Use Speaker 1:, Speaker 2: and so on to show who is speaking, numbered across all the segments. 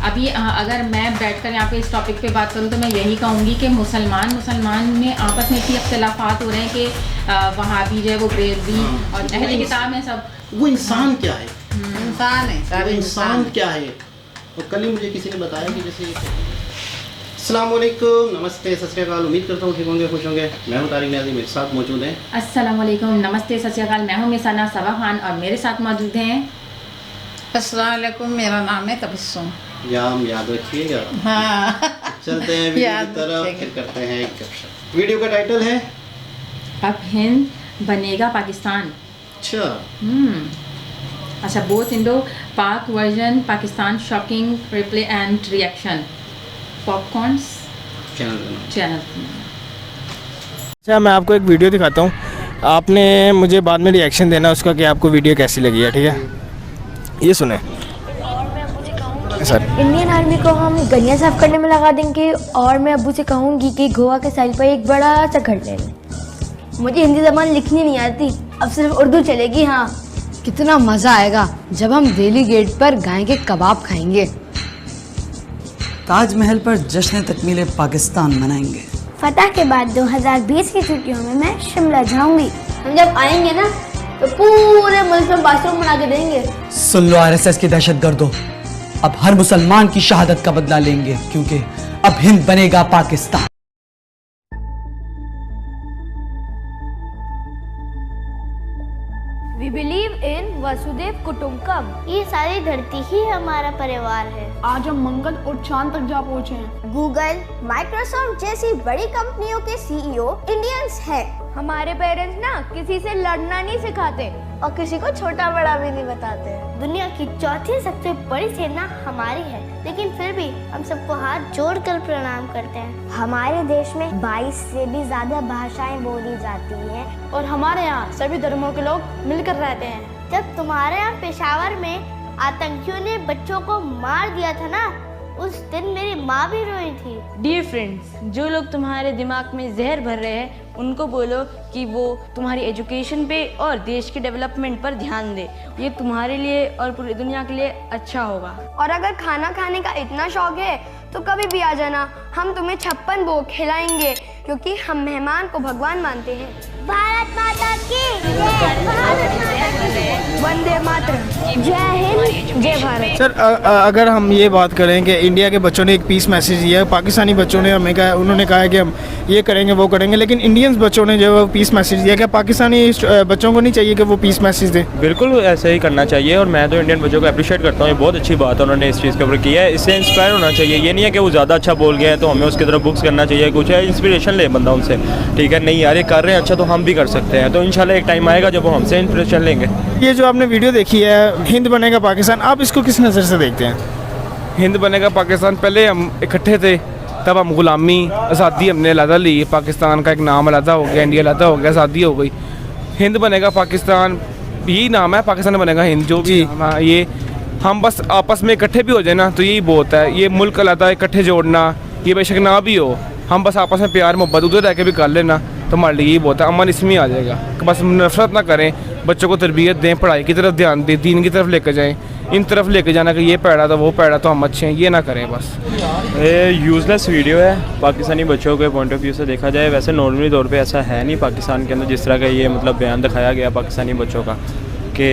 Speaker 1: अभी अगर मैं बैठकर यहाँ पे इस टॉपिक पे बात करूँ तो मैं यही कहूँगी कि मुसलमान में आपस में इतनी अख्तिलाफ़ात हो रहे हैं कि वहाबी जो है वो ब्रेलवी और अहले किताब है सब।
Speaker 2: वो इंसान क्या है?
Speaker 3: इंसान है, सारे
Speaker 2: इंसान क्या है? और कल ही मुझे किसी ने बताया कि जैसे अस्सलामुअलैकुम, नमस्ते, सत श्री अकाल। उम्मीद करता हूँ ठीक होंगे, खुश होंगे। मैं हूँ तारिक नियाज़ी, मेरे साथ मौजूद हैं।
Speaker 1: अस्सलामुअलैकुम, नमस्ते, सत श्री अकाल। मैं हूँ मिसाना सबा खान और मेरे साथ मौजूद हैं।
Speaker 3: अस्सलाम वालेकुम, मेरा नाम है तबस्सुम।
Speaker 2: याम याद रखिएगा।
Speaker 3: हाँ।
Speaker 2: चलते हैं वीडियो की तरफ, फिर करते हैं एक गपशप। वीडियो का टाइटल है
Speaker 1: अब हिंद बनेगा पाकिस्तान। अच्छा, बोथ इंडो पाक version Pakistan shocking replay and reaction popcorns channel.
Speaker 4: अच्छा, मैं आपको एक वीडियो दिखाता हूँ, आपने मुझे बाद में रिएक्शन देना उसका कि आपको वीडियो कैसी लगी है, ठीक है? ये सुने सर।
Speaker 5: इंडियन आर्मी को हम गलियां साफ करने में लगा देंगे और मैं अब्बू से कहूँगी कि गोवा के साइड पर एक बड़ा सा घर ले लें। मुझे हिंदी ज़बान लिखनी नहीं आती, अब सिर्फ उर्दू चलेगी। हाँ,
Speaker 6: कितना मज़ा आएगा जब हम दिल्ली गेट पर गाय के कबाब खाएंगे,
Speaker 7: ताजमहल पर जश्न तकमील पाकिस्तान मनाएंगे।
Speaker 5: फतह के बाद 2020 की छुट्टियों में मैं शिमला जाऊंगी। हम जब आएंगे ना तो पूरे मुल्क में बाथरूम बना के देंगे।
Speaker 7: सुन लो आरएसएस की दहशतगर्दों, अब हर मुसलमान की शहादत का बदला लेंगे, क्योंकि अब हिंद बनेगा Pakistan.
Speaker 5: We believe in Vasudev कुटुंबकम। ये सारी धरती ही हमारा परिवार है।
Speaker 6: आज हम मंगल और चांद तक जा पहुँचे हैं।
Speaker 5: गूगल, माइक्रोसॉफ्ट जैसी बड़ी कंपनियों के सीईओ इंडियंस हैं। हमारे पेरेंट्स ना किसी से लड़ना नहीं सिखाते और किसी को छोटा बड़ा भी नहीं बताते। दुनिया की चौथी सबसे बड़ी सेना हमारी है, लेकिन फिर भी हम सबको हाथ जोड़कर प्रणाम करते हैं। हमारे देश में 22 से भी ज्यादा भाषाएं बोली जाती हैं और हमारे यहाँ सभी धर्मों के लोग मिलकर रहते हैं। जब तुम्हारे यहाँ पेशावर में आतंकियों ने बच्चों को मार दिया था ना, उस दिन मेरी माँ भी रोई थी।
Speaker 8: डियर फ्रेंड्स, जो लोग तुम्हारे दिमाग में जहर भर रहे हैं उनको बोलो कि वो तुम्हारी एजुकेशन पे और देश के डेवलपमेंट पर ध्यान दे। ये तुम्हारे लिए और पूरी दुनिया के लिए अच्छा होगा।
Speaker 5: और अगर खाना खाने का इतना शौक है तो कभी भी आ जाना, हम तुम्हें 56 भोग खिलाएंगे, क्योंकि हम मेहमान को भगवान मानते हैं। भारत माता की जय, वंदे मातरम, जय हिंद, जय भारत।
Speaker 4: सर, अगर हम ये बात करें कि इंडिया के बच्चों ने एक पीस मैसेज दिया, पाकिस्तानी बच्चों ने हमें कहा, उन्होंने कहा कि हम ये करेंगे वो करेंगे, लेकिन इंडियंस बच्चों ने जो पीस मैसेज दिया, क्या पाकिस्तानी बच्चों को नहीं चाहिए कि वो पीस मैसेज दें?
Speaker 9: बिल्कुल ऐसे ही करना चाहिए और मैं तो इंडियन बच्चों को अप्रिशिएट करता हूँ। ये बहुत अच्छी बात है उन्होंने इस चीज़ के ऊपर किया है। इससे इंस्पायर होना चाहिए। ये नहीं है कि वो ज़्यादा अच्छा बोल गए हैं तो हमें उसकी तरफ बुक्स करना चाहिए, कुछ है इंस्पिरेशन ले बंदा उनसे, ठीक है? नहीं यार ये कर रहे हैं अच्छा तो हम भी कर सकते हैं, तो इंशाल्लाह एक टाइम आएगा जब वो हमसे इंस्पिरेशन लेंगे।
Speaker 4: ये जो आपने वीडियो देखी है हिंद बनेगा पाकिस्तान, आप इसको किस नज़र से देखते हैं?
Speaker 10: हिंद बनेगा पाकिस्तान, पहले हम इकट्ठे थे तब हम गुलामी आज़ादी हमने अलहदा ली, पाकिस्तान का एक नाम अलहदा हो गया, इंडिया अलहदा हो गया, आज़ादी हो गई। हिंद बनेगा पाकिस्तान यही नाम है, पाकिस्तान बनेगा हिंद, जो भी ये हम बस आपस में इकट्ठे भी हो जाए ना तो यही बहुत है। ये मुल्क अलहदा इकट्ठे जोड़ना ये बेशक ना भी हो, हम बस आपस में प्यार मोहब्बत उधर रह के भी कर लेना तो हमारे लिए यही बहुत है। अमन इसमें आ जाएगा। बस नफरत ना करें, बच्चों को तरबियत दें, पढ़ाई की तरफ ध्यान दें, दीन की तरफ लेकर जाएं। इन तरफ लेके जाना कि ये पैड़ा था वो पैड़ा तो हम अच्छे हैं, ये ना करें बस।
Speaker 9: ये यूज़लेस वीडियो है पाकिस्तानी बच्चों के पॉइंट ऑफ व्यू से देखा जाए। वैसे नॉर्मली तौर पे ऐसा है नहीं पाकिस्तान के अंदर जिस तरह का ये मतलब बयान दिखाया गया पाकिस्तानी बच्चों का कि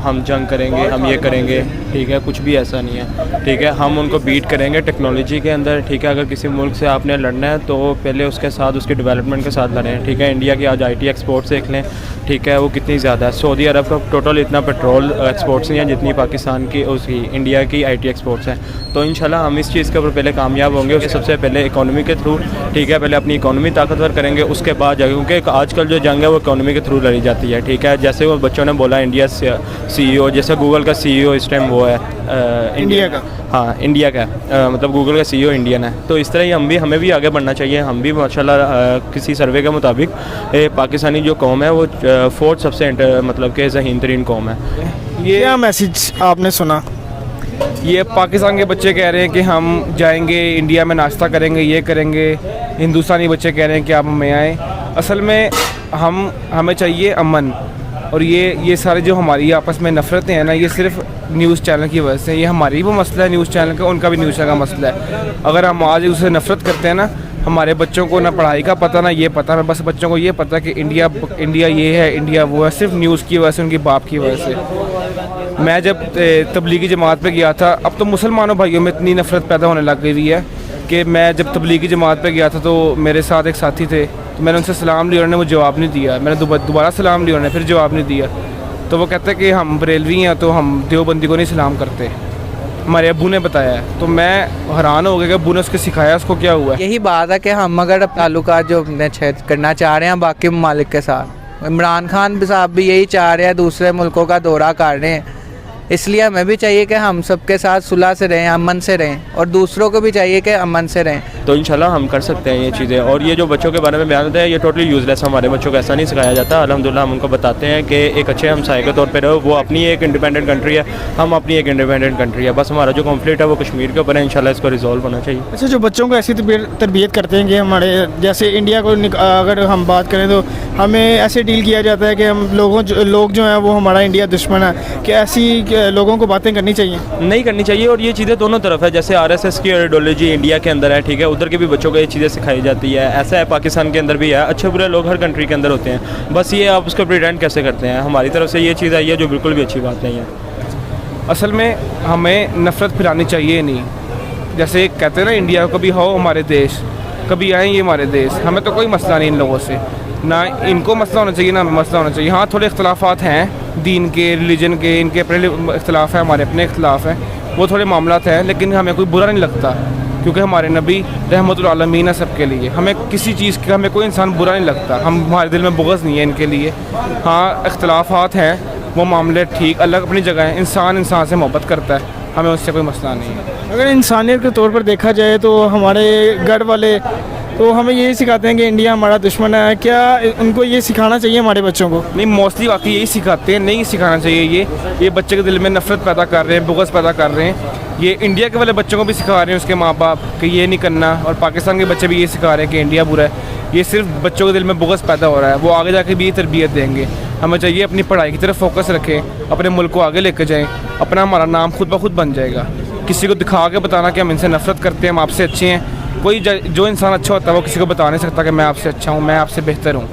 Speaker 9: हम जंग करेंगे, हम ये करेंगे, ठीक है? कुछ भी ऐसा नहीं है, ठीक है? हम उनको बीट करेंगे टेक्नोलॉजी के अंदर, ठीक है? अगर किसी मुल्क से आपने लड़ना है तो पहले उसके साथ उसके डेवलपमेंट के साथ लड़ें, ठीक है? इंडिया की आज IT एक्सपोर्ट्स देख लें, ठीक है? वो कितनी ज़्यादा है। सऊदी अरब का टोटल इतना पेट्रोल एक्सपोर्ट्स नहीं है जितनी पाकिस्तान की उसकी इंडिया की IT एक्सपोर्ट्स हैं। तो इंशाल्लाह हम इस चीज़ के ऊपर पहले कामयाब होंगे। उसके सबसे पहले इकोनॉमी के थ्रू, ठीक है? पहले अपनी इकोनॉमी ताकतवर करेंगे, उसके बाद जाएंगे, क्योंकि आजकल जो जंग है वो इकोनॉमी के थ्रू लड़ी जाती है, ठीक है? जैसे वो बच्चों ने बोला इंडिया CEO, जैसे गूगल का CEO इस टाइम वो है
Speaker 4: इंडिया का,
Speaker 9: हाँ इंडिया का मतलब गूगल का CEO इंडियन है। तो इस तरह ही हमें भी आगे बढ़ना चाहिए। हम भी माशाल्लाह किसी सर्वे के मुताबिक पाकिस्तानी जो कौम है वो 4th सबसे मतलब कि ज़हीन तरीन कौम है।
Speaker 4: ये क्या मैसेज आपने सुना?
Speaker 10: ये पाकिस्तान के बच्चे कह रहे हैं कि हम जाएंगे इंडिया में नाश्ता करेंगे, ये करेंगे। हिंदुस्तानी बच्चे कह रहे हैं कि आप हमें आएँ। असल में हमें चाहिए अमन, और ये सारे जो हमारी आपस में नफ़रतें हैं ना, ये सिर्फ न्यूज़ चैनल की वजह से। ये हमारी भी मसला है न्यूज़ चैनल का, उनका भी न्यूज़ चैनल का मसला है। अगर हम आज उससे नफ़रत करते हैं ना, हमारे बच्चों को ना पढ़ाई का पता ना ये पता, ना बस बच्चों को ये पता कि इंडिया ये है, इंडिया वो है, सिर्फ न्यूज़ की वजह से, उनके बाप की वजह से। मैं जब तबलीगी जमात पे गया था, अब तो मुसलमानों भाइयों में इतनी नफ़रत पैदा होने लग गई है कि मैं जब तबलीगी जमात पे गया था तो मेरे साथ एक साथी थे, तो मैंने उनसे सलाम लिया, उन्होंने मुझे जवाब नहीं दिया। मैंने दोबारा सलाम लिया, उन्होंने फिर जवाब नहीं दिया। तो वो कहते हैं कि हम बरेलवी हैं तो हम देवबंदी को नहीं सलाम करते, हमारे अब्बू ने बताया है। तो मैं हैरान हो गया कि अब्बू ने उसको सिखाया, उसको क्या हुआ है।
Speaker 11: यही बात है कि हम अगर ताल्लुकात जो करना चाह रहे हैं बाकी ममालिक के साथ, इमरान खान साहब भी यही चाह रहे हैं, दूसरे मुल्कों का दौरा कर रहे हैं, इसलिए हमें भी चाहिए कि हम सबके साथ सुलह से रहें, अमन से रहें, और दूसरों को भी चाहिए कि अमन से रहें।
Speaker 9: तो इंशाल्लाह हम कर सकते हैं ये चीज़ें। और ये जो बच्चों के बारे में बयान होता है, ये टोटली यूज़लेस, हमारे बच्चों को ऐसा नहीं सिखाया जाता। अल्हम्दुलिल्लाह हम उनको बताते हैं कि एक अच्छे हमसाये के तौर पे रहो, वो अपनी एक इंडिपेंडेंट कंट्री है, हम अपनी एक इंडिपेंडेंट कंट्री है। बस हमारा जो कॉन्फ्लिक्ट है वो कश्मीर के ऊपर है, इंशाल्लाह इसको रिजॉल्व होना चाहिए।
Speaker 4: अच्छा, जो बच्चों को ऐसी तरबियत करते हैं कि हमारे जैसे इंडिया को अगर हम बात करें तो हमें ऐसे डील किया जाता है कि हम लोग जो हैं वो हमारा इंडिया दुश्मन है, कि ऐसी लोगों को बातें करनी चाहिए?
Speaker 9: नहीं करनी चाहिए। और ये चीज़ें दोनों तरफ है, जैसे आरएसएस की आइडियोलॉजी इंडिया के अंदर है, ठीक है, उधर के भी बच्चों को ये चीज़ें सिखाई जाती है। ऐसा है पाकिस्तान के अंदर भी है, अच्छे बुरे लोग हर कंट्री के अंदर होते हैं, बस ये आप उसको प्रिटेंड कैसे करते हैं। हमारी तरफ से ये चीज़ आई है जो बिल्कुल भी अच्छी बात नहीं है।
Speaker 10: असल में हमें नफ़रत फैलानी चाहिए नहीं। जैसे कहते हैं ना, इंडिया को कभी हो हमारे देश, कभी आए ये हमारे देश, हमें तो कोई मसला नहीं इन लोगों से, ना इनको मसला होना चाहिए ना हमें मसला होना चाहिए। हाँ, थोड़े इख्तलाफात हैं दीन के, रिलीजन के, इनके अपने इख्तलाफ हैं, हमारे अपने इख्तलाफ हैं, वो थोड़े मामलात हैं, लेकिन हमें कोई बुरा नहीं लगता, क्योंकि हमारे नबी रहमतुल आलमीन है सबके लिए। हमें किसी चीज़ का, हमें कोई इंसान बुरा नहीं लगता, हमारे दिल में बुग़्ज़ नहीं है इनके लिए। हाँ, इख्तलाफात हैं, वो मामले ठीक अलग अपनी जगह हैं, इंसान से मोहब्बत करता है, हमें उससे कोई मसला नहीं है।
Speaker 4: अगर इंसानियत के तौर पर देखा जाए तो हमारे घर वाले तो हमें यही सिखाते हैं कि इंडिया हमारा दुश्मन है। क्या उनको ये सिखाना चाहिए हमारे बच्चों को?
Speaker 10: नहीं, मोस्टली वाकई यही सिखाते हैं, नहीं सिखाना चाहिए। ये बच्चे के दिल में नफ़रत पैदा कर रहे हैं, बुग़्ज़ पैदा कर रहे हैं। ये इंडिया के वाले बच्चों को भी सिखा रहे हैं उसके माँ बाप कि ये नहीं करना, और पाकिस्तान के बच्चे भी ये सिखा रहे हैं कि इंडिया बुरा है। ये सिर्फ बच्चों के दिल में बुग़्ज़ पैदा हो रहा है, वो आगे जाके भी ये तरबियत देंगे। हमें चाहिए अपनी पढ़ाई की तरफ फोकस रखें, अपने मुल्क को आगे लेकर जाएँ, अपना हमारा नाम खुद ब खुद बन जाएगा। किसी को दिखा के बताना कि हम इनसे नफ़रत करते हैं, हम आपसे अच्छे हैं, कोई जो इंसान अच्छा होता है वो किसी को बता नहीं सकता कि मैं आपसे अच्छा हूँ, मैं आपसे बेहतर हूँ,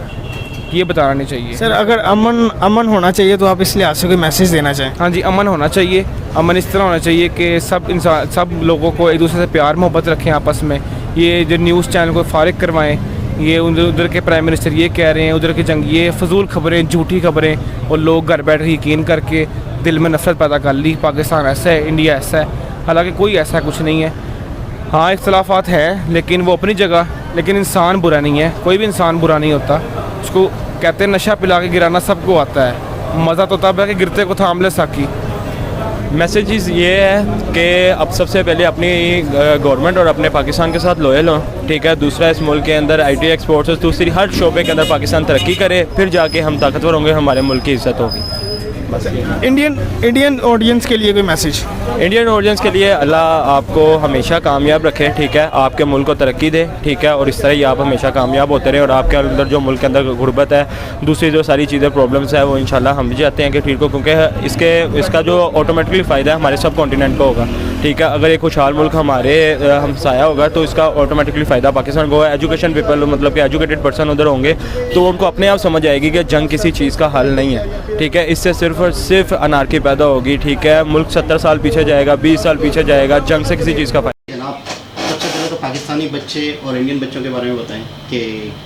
Speaker 10: ये बताना नहीं चाहिए।
Speaker 4: सर, अगर अमन होना चाहिए तो आप इस लिहाज से कोई मैसेज देना चाहें?
Speaker 10: हाँ जी, अमन होना चाहिए। अमन इस तरह होना चाहिए कि सब लोगों को एक दूसरे से प्यार मोहब्बत रखें आपस में। ये जो न्यूज़ चैनल को फारिग करवाएं, ये उधर के प्राइम मिनिस्टर ये कह रहे हैं, उधर की जंग, ये फजूल खबरें, झूठी खबरें, और लोग घर बैठ यकीन करके दिल में नफ़रत पैदा कर ली, पाकिस्तान ऐसा है, इंडिया ऐसा है। हालांकि कोई ऐसा कुछ नहीं है। हाँ, इख्तलाफात हैं, लेकिन वो अपनी जगह, लेकिन इंसान बुरा नहीं है, कोई भी इंसान बुरा नहीं होता। उसको कहते हैं नशा पिला के गिराना सबको आता है, मज़ा तो तब है कि गिरते को थाम ले साकी।
Speaker 9: मैसेजेस ये है कि अब सबसे पहले अपनी गवर्नमेंट और अपने पाकिस्तान के साथ लॉयल हो, ठीक है। दूसरा, इस मुल्क के अंदर IT एक्सपोर्ट्स, दूसरी हर शोबे के अंदर पाकिस्तान तरक्की करे, फिर जाके हम ताकतवर होंगे, हमारे मुल्क की इज़्ज़त होगी।
Speaker 4: इंडियन ऑडियंस के लिए कोई मैसेज?
Speaker 9: इंडियन ऑडियंस के लिए, अल्लाह आपको हमेशा कामयाब रखे, ठीक है, आपके मुल्क को तरक्की दे, ठीक है, और इस तरह ही आप हमेशा कामयाब होते रहे। और आपके अंदर जो मुल्क के अंदर गुर्बत है, दूसरी जो सारी चीज़ें प्रॉब्लम्स है, वो इंशाल्लाह हम भी चाहते हैं कि ठीक हो, क्योंकि इसका जो ऑटोमेटिकली फ़ायदा है हमारे सब कॉन्टिनेंट को होगा, ठीक है। अगर एक खुशहाल मुल्क हमारे हमसाया होगा तो इसका ऑटोमेटिकली फ़ायदा पाकिस्तान को। एजुकेशन पीपल, मतलब कि एजुकेटेड पर्सन उधर होंगे तो उनको अपने आप समझ आएगी कि जंग किसी चीज़ का हल नहीं है, ठीक है। इससे सिर्फ और सिर्फ अनारकी पैदा होगी, ठीक है। मुल्क 70 साल पीछे जाएगा, 20 साल पीछे जाएगा, जंग से किसी चीज़ का फायदा।
Speaker 2: जनाब, सबसे पहले तो पाकिस्तानी बच्चे और इंडियन बच्चों के बारे में बताएं कि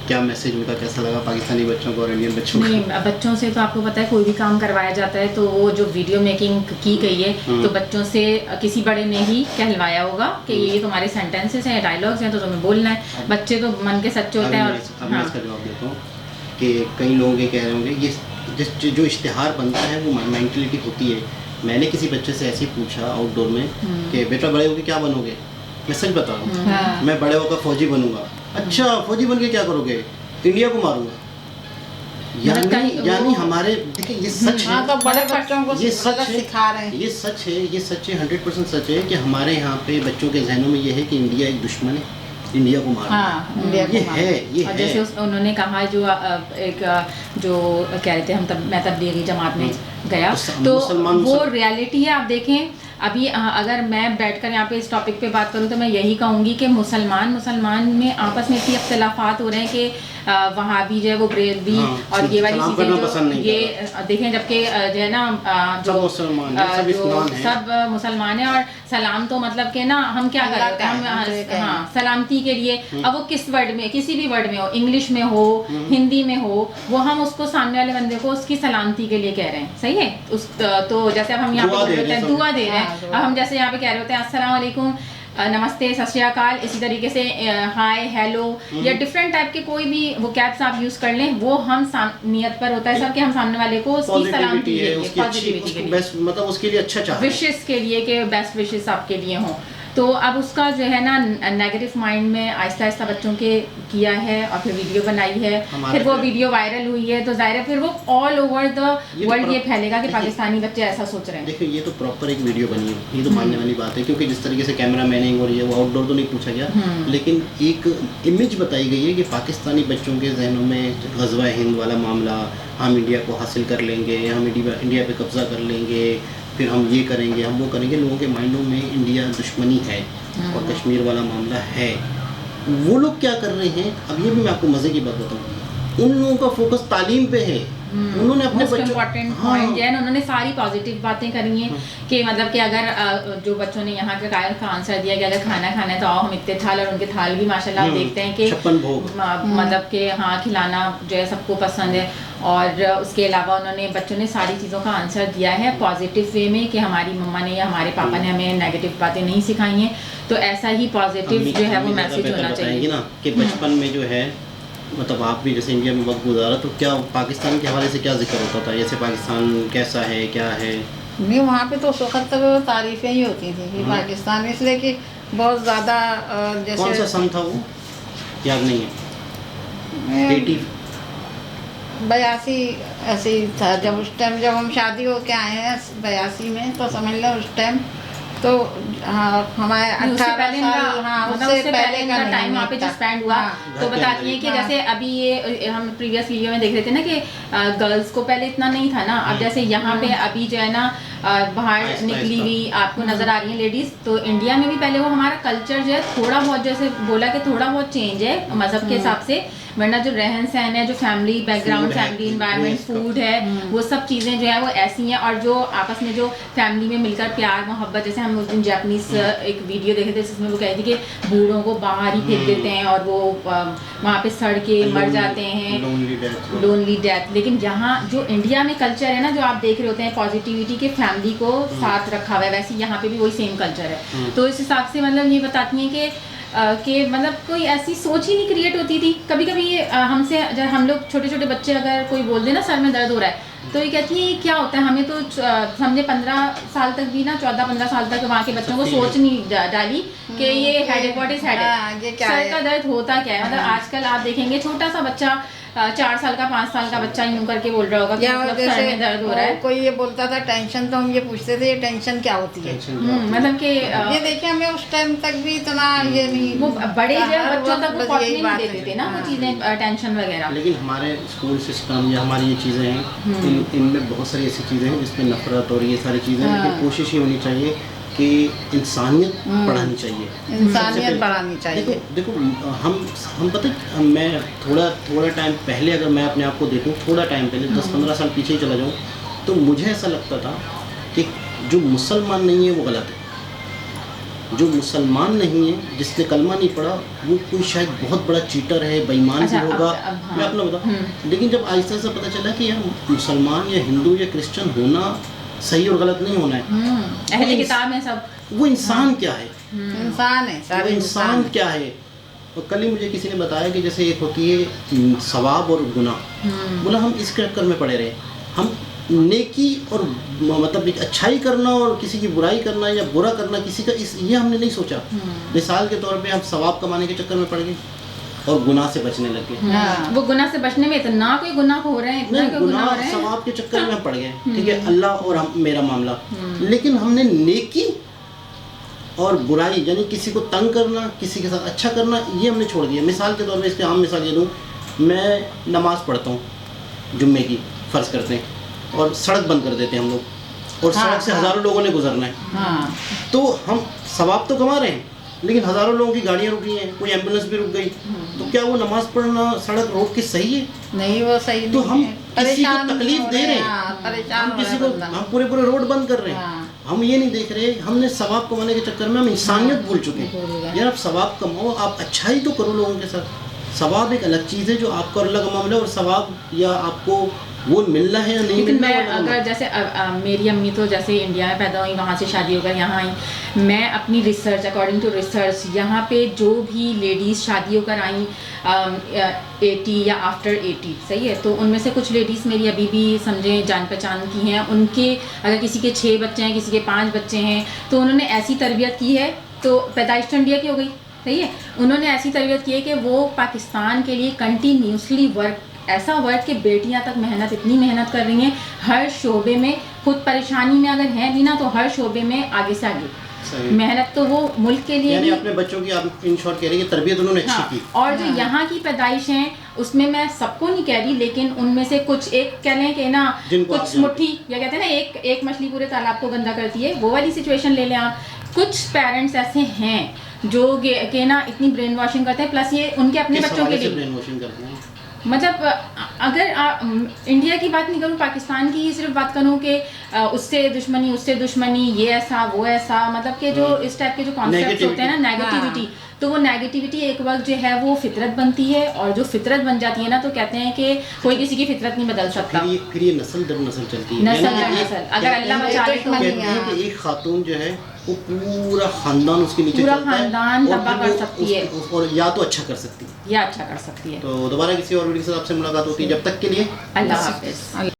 Speaker 2: क्या मैसेज उनका कैसा लगा पाकिस्तानी बच्चों को और इंडियन बच्चों को?
Speaker 1: नहीं, बच्चों से तो आपको पता है कोई भी काम करवाया जाता है तो वो जो वीडियो मेकिंग की गई है तो बच्चों से किसी बड़े ने ही कहलवाया होगा कि ये तुम्हारे सेंटेंसेस हैं, डायलॉग्स हैं, तो तुम्हें बोलना है। बच्चे तो मन के सच्चे होते हैं। और
Speaker 2: मैं इसका जवाब देता हूँ कि कई लोग ये कह रहे होंगे ये जो इश्तिहार बनता है वो मेंटलिटी होती है। मैंने किसी बच्चे से ऐसे ही पूछा आउटडोर में कि बेटा बड़े होकर क्या बनोगे? मैं सच बता रहा हूँ, मैं बड़े होकर फौजी बनूंगा। अच्छा, फौजी बन के क्या करोगे? इंडिया को मारूंगा। यानी हमारे देखिए ये सच है,
Speaker 3: तो बड़े बच्चों को
Speaker 2: ये
Speaker 3: गलत सिखा रहे हैं।
Speaker 2: ये सच है 100% सच है कि हमारे यहाँ पे बच्चों के जहनों में ये है कि इंडिया एक दुश्मन है, इंडिया को मारना।
Speaker 3: हाँ, इंडिया को
Speaker 2: ये
Speaker 3: मारना।
Speaker 2: है, ये
Speaker 1: और
Speaker 2: है।
Speaker 1: जैसे उन्होंने कहा जो जो कह रहे थे मैं तबलीगी जमात में गया, तो वो रियलिटी है। आप देखें अभी अगर मैं बैठकर यहाँ पे इस टॉपिक पे बात करूँ तो मैं यही कहूँगी कि मुसलमान में आपस में इतनी इख्तलाफात हो रहे हैं कि वहाँ भी जो है वो ब्रेलवी और ये वाली चीज़ें जो ये देखें, जबकि जो है ना जो सब मुसलमान हैं और सलाम तो मतलब के ना हम क्या कर रहे होते हैं, हम सलामती के लिए अब वो किस वर्ड में, किसी भी वर्ड में हो, इंग्लिश में हो, हिंदी में हो, वो हम उसको सामने वाले बंदे को उसकी सलामती के लिए कह रहे हैं, सही है। तो जैसे अब हम यहाँ पे बोल रहे हैं दुआ दे रहे हैं, अब हम जैसे यहाँ पे कह रहे होते हैं अस्सलाम वालेकुम, नमस्ते, सत श्री अकाल, इसी तरीके से हाय, हेलो या डिफरेंट टाइप के कोई भी वो कैप्स आप यूज कर लें, वो हम नियत पर होता है सर कि हम सामने वाले को उसकी सलामती के लिए, पॉजिटिविटी के लिए,
Speaker 2: मतलब उसके लिए अच्छा चाहते हैं,
Speaker 1: विशेस के लिए कि बेस्ट विशेस आपके लिए हों। तो अब उसका जो है ना नेगेटिव माइंड में आहिस्ता आहिस्ता बच्चों के किया है और फिर वीडियो बनाई है, फिर वो वीडियो वायरल हुई है, तो जाहिर है फिर वो ऑल ओवर द वर्ल्ड ये फैलेगा कि पाकिस्तानी बच्चे ऐसा सोच रहे हैं।
Speaker 2: देखिए ये तो प्रॉपर एक वीडियो बनी है, ये तो मानने वाली बात है, क्योंकि जिस तरीके से कैमरा मैनिंग हो रही है वो आउटडोर तो नहीं पूछा गया, लेकिन एक इमेज बताई गई है कि पाकिस्तानी बच्चों के जहनों में ग़ज़वा हिंद वाला मामला, हम इंडिया को हासिल कर लेंगे, हम इंडिया पे कब्ज़ा कर लेंगे, फिर हम ये करेंगे, हम वो करेंगे, लोगों के माइंडों में इंडिया दुश्मनी है और कश्मीर वाला मामला है। वो लोग क्या कर रहे हैं, अब ये भी मैं आपको मज़े की बात बताऊँ, उन लोगों का फोकस तालीम पे है, उन्होंने अपने बच्चों
Speaker 1: इम्पोर्टेंट पॉइंट जो है ना, उन्होंने सारी पॉजिटिव बातें करी हैं कि मतलब कि अगर जो बच्चों ने यहाँ के कायल का आंसर दिया कि अगर खाना खाना है तो आओ हम इतने थाल, और उनके थाल भी माशाल्लाह देखते हैं कि मतलब कि हाँ खिलाना जो है सबको पसंद है। और उसके अलावा उन्होंने बच्चों ने सारी चीज़ों का आंसर दिया है पॉजिटिव वे में कि हमारी मम्मा ने या हमारे पापा ने हमें नेगेटिव बातें नहीं सिखाई हैं, तो ऐसा ही पॉजिटिव जो है वो मैसेज होना चाहिए
Speaker 2: ना कि बचपन में जो है, मतलब आप भी जैसे इंडिया में वक्त गुजारा तो क्या पाकिस्तान के हवाले से क्या जिक्र होता था, जैसे पाकिस्तान कैसा है, क्या है?
Speaker 3: नहीं, वहाँ पे तो उस वक्त तक तारीफ़ें ही होती थी कि पाकिस्तान, इसलिए कि बहुत ज़्यादा जैसे
Speaker 2: कौन सा सन था वो याद नहीं है,
Speaker 3: 82 ऐसे ही था जब उस टाइम जब हम शादी हो के आए हैं 82 में, तो समझ लो उस टाइम तो हाँ हमारे 18 साल, हाँ उससे पहले का
Speaker 1: टाइम वहाँ पे जो स्पेंड हुआ, तो बताती हैं कि जैसे अभी ये हम प्रीवियस वीडियो में देख रहे थे ना कि गर्ल्स को पहले इतना नहीं था ना, अब जैसे यहाँ पे अभी जो है ना बाहर निकली हुई आपको नजर आ रही है लेडीज, तो इंडिया में भी पहले वो हमारा कल्चर जो है थोड़ा बहुत, जैसे बोला कि थोड़ा बहुत चेंज है मजहब के हिसाब से, वरना जो रहन सहन है, जो family background, family environment, food है, वो सब चीज़ें जो है वो ऐसी हैं। और जो आपस में जो फैमिली में मिलकर प्यार मोहब्बत, जैसे हम उस दिन जापानीज एक वीडियो देखे थे जिसमें वो कह रही थी कि बूढ़ों को बाहर ही फेंक देते हैं और वो वहाँ पे सड़ के मर जाते हैं, लोनली डेथ। लेकिन यहाँ जो इंडिया में कल्चर है ना, जो आप देख रहे होते हैं पॉजिटिविटी के फैमिली को साथ रखा हुआ है, वैसे यहाँ पे भी वही सेम कल्चर है। तो इस हिसाब से मतलब ये बताती हैं कि मतलब कोई ऐसी सोच ही नहीं क्रिएट होती थी। कभी कभी ये हमसे जब हम लोग छोटे छोटे बच्चे अगर कोई बोल दे ना सर में दर्द हो रहा है, तो ये कहती है क्या होता है, हमें तो समझे 15 साल तक भी ना 14-15 साल तक वहाँ के बच्चों को सोच नहीं डाली कि ये headache, what is headache, sir का दर्द होता क्या है। मतलब आजकल आप देखेंगे छोटा सा बच्चा 4 साल का 5 साल का बच्चा यूं करके बोल रहा होगा कि मतलब सर में दर्द हो रहा है।
Speaker 3: कोई ये बोलता था टेंशन, तो हम ये पूछते थे ये टेंशन क्या होती है,
Speaker 1: मतलब कि
Speaker 3: ये देखिए हमें उस टाइम तक भी इतना ये नहीं,
Speaker 1: वो बड़े जो बच्चों तक वो पहुंचने नहीं देते थे ना वो चीजें, टेंशन वगैरह।
Speaker 2: लेकिन हमारे स्कूल सिस्टम या हमारी ये चीज़ें हैं, इनमें बहुत सारी ऐसी चीज़ें हैं जिसमें नफरत और ये सारी चीज़ें, लेकिन कोशिश ये होनी चाहिए कि इंसानियत पढ़ानी चाहिए,
Speaker 3: इंसानियत बढ़ानी चाहिए।
Speaker 2: देखो हम पता, मैं थोड़ा टाइम पहले अगर मैं अपने आप को देखूं, थोड़ा टाइम पहले 10-15 साल पीछे ही चला जाऊं, तो मुझे ऐसा लगता था कि जो मुसलमान नहीं है वो गलत है, जो मुसलमान नहीं है, जिसने कलमा नहीं पढ़ा, वो कोई शायद बहुत बड़ा चीटर है, बेईमान भी होगा। मैं अपना बताऊँ, लेकिन जब आहिस्ता आहिस्ता पता चला कि यार मुसलमान या हिंदू या क्रिश्चियन होना सही और गलत नहीं होना है,
Speaker 1: अहले किताब में सब,
Speaker 2: वो इंसान क्या है,
Speaker 3: इंसान है,
Speaker 2: वो इंसान क्या है। और कल ही मुझे किसी ने बताया कि जैसे एक होती है सवाब और गुनाह, बोला हम इस चक्कर में पड़े रहे, हम नेकी और मतलब एक अच्छाई करना और किसी की बुराई करना या बुरा करना किसी का, ये हमने नहीं सोचा। मिसाल के तौर पे हम सवाब कमाने के चक्कर में पड़ गए और गुनाह से बचने लगे।
Speaker 1: वो गुनाह से बचने में इतना कोई गुनाह हो रहे हैं, इतना कोई गुनाह हो रहे हैं,
Speaker 2: सवाब के चक्कर में पड़ गए, ठीक है, अल्लाह और मेरा मामला। लेकिन हमने नेकी और बुराई यानी किसी को तंग करना, किसी के साथ अच्छा करना, ये हमने छोड़ दिया। मिसाल के तौर पे इसकी आम मिसाल ये दूँ, मैं नमाज़ पढ़ता हूँ जुम्मे की, फ़र्ज़ करते हैं, और सड़क बंद कर देते हैं हम लोग, और सड़क से हज़ारों लोगों ने गुजरना है, तो हम सवाब तो कमा रहे हैं, लेकिन हज़ारों लोगों की गाड़ियाँ रुकी हैं, कोई एम्बुलेंस भी रुक गई, तो क्या वो नमाज़ पढ़ना सड़क रोक के सही है?
Speaker 3: नहीं, वो सही
Speaker 2: तो
Speaker 3: नहीं
Speaker 2: हम
Speaker 3: है।
Speaker 2: किसी को
Speaker 3: परेशान
Speaker 2: तकलीफ
Speaker 3: हो
Speaker 2: दे रहे
Speaker 3: हाँ,
Speaker 2: हैं,
Speaker 3: परेशान
Speaker 2: हम
Speaker 3: हो
Speaker 2: किसी
Speaker 3: रहा
Speaker 2: को,
Speaker 3: बंदा।
Speaker 2: हम पूरे पूरे रोड बंद कर रहे हैं। हम ये नहीं देख रहे, हमने सवाब कमाने के चक्कर में हम इंसानियत भूल चुके हैं। यार आप सवाब कमाओ, आप अच्छाई तो करो लोगों के साथ। सवाब एक अलग चीज़ है जो आपको अल्लाह का मामला है, और सवाब या आपको वो मिलना है या नहीं
Speaker 1: लेकिन
Speaker 2: मिलना,
Speaker 1: मैं अगर जैसे मेरी अम्मी तो जैसे इंडिया में पैदा हुई, वहाँ से शादी होकर यहाँ आई, मैं अपनी रिसर्च अकॉर्डिंग टू रिसर्च यहाँ पे जो भी लेडीज़ शादी होकर आई 80 या आफ्टर 80, सही है, तो उनमें से कुछ लेडीज़ मेरी अभी भी समझें जान पहचान की हैं। उनके अगर किसी के 6 बच्चे हैं, किसी के 5 बच्चे हैं, तो उन्होंने ऐसी तरबियत की है, तो पैदाइश तो इंडिया की हो गई, सही है, उन्होंने ऐसी तरबियत की है कि वो पाकिस्तान के लिए कंटिन्यूसली वर्क, ऐसा वर्क कि बेटियां तक मेहनत, इतनी मेहनत कर रही हैं हर शोबे में, खुद परेशानी में अगर हैं भी ना तो हर शोबे में आगे से आगे मेहनत, तो वो मुल्क के लिए
Speaker 2: यानी
Speaker 1: भी,
Speaker 2: अपने बच्चों की आप इन शॉर्ट कह रही है तरबियत उन्होंने अच्छी की।
Speaker 1: और जो यहाँ की पैदाइश हैं उसमें मैं सबको नहीं कह रही, लेकिन उनमें से कुछ एक कह लें कि ना, कुछ मुट्ठी या कहते हैं ना एक मछली पूरे तालाब को गंदा करती है, वो वाली सिचुएशन ले लें आप। कुछ पेरेंट्स ऐसे हैं जो के ना इतनी ब्रेन वॉशिंग करते हैं, प्लस ये उनके अपने बच्चों के लिए
Speaker 2: ब्रेन वॉशिंग करते हैं।
Speaker 1: मतलब अगर इंडिया की बात नहीं करूँ, पाकिस्तान की ही सिर्फ बात करूँ कि उससे दुश्मनी, ये ऐसा वो ऐसा, मतलब कि जो इस टाइप के जो कॉन्सेप्ट होते हैं ना, नेगेटिविटी, तो वो नेगेटिविटी एक वक्त जो है वो फितरत बनती है, और जो फितरत बन जाती है ना, तो कहते हैं कि कोई किसी की फितरत नहीं बदल सकता।
Speaker 2: फिर ये नस्ल दर नस्ल चलती है,
Speaker 1: नस्ल दर नस्ल, अगर अल्लाह बचा ले तो
Speaker 2: कहते हैं कि एक खातून जो है वो पूरा खानदान उसके नीचे
Speaker 1: पूरा
Speaker 2: चलता है,
Speaker 1: खानदान
Speaker 2: और
Speaker 1: तबाह
Speaker 2: फिर
Speaker 1: कर
Speaker 2: वो
Speaker 1: सकती है,
Speaker 2: और या तो अच्छा कर सकती है,
Speaker 1: या अच्छा कर सकती है।
Speaker 2: तो दोबारा किसी और वीडियो के साथ आपसे मुलाकात होती है, जब तक के लिए
Speaker 1: अल्लाह हाफिज़।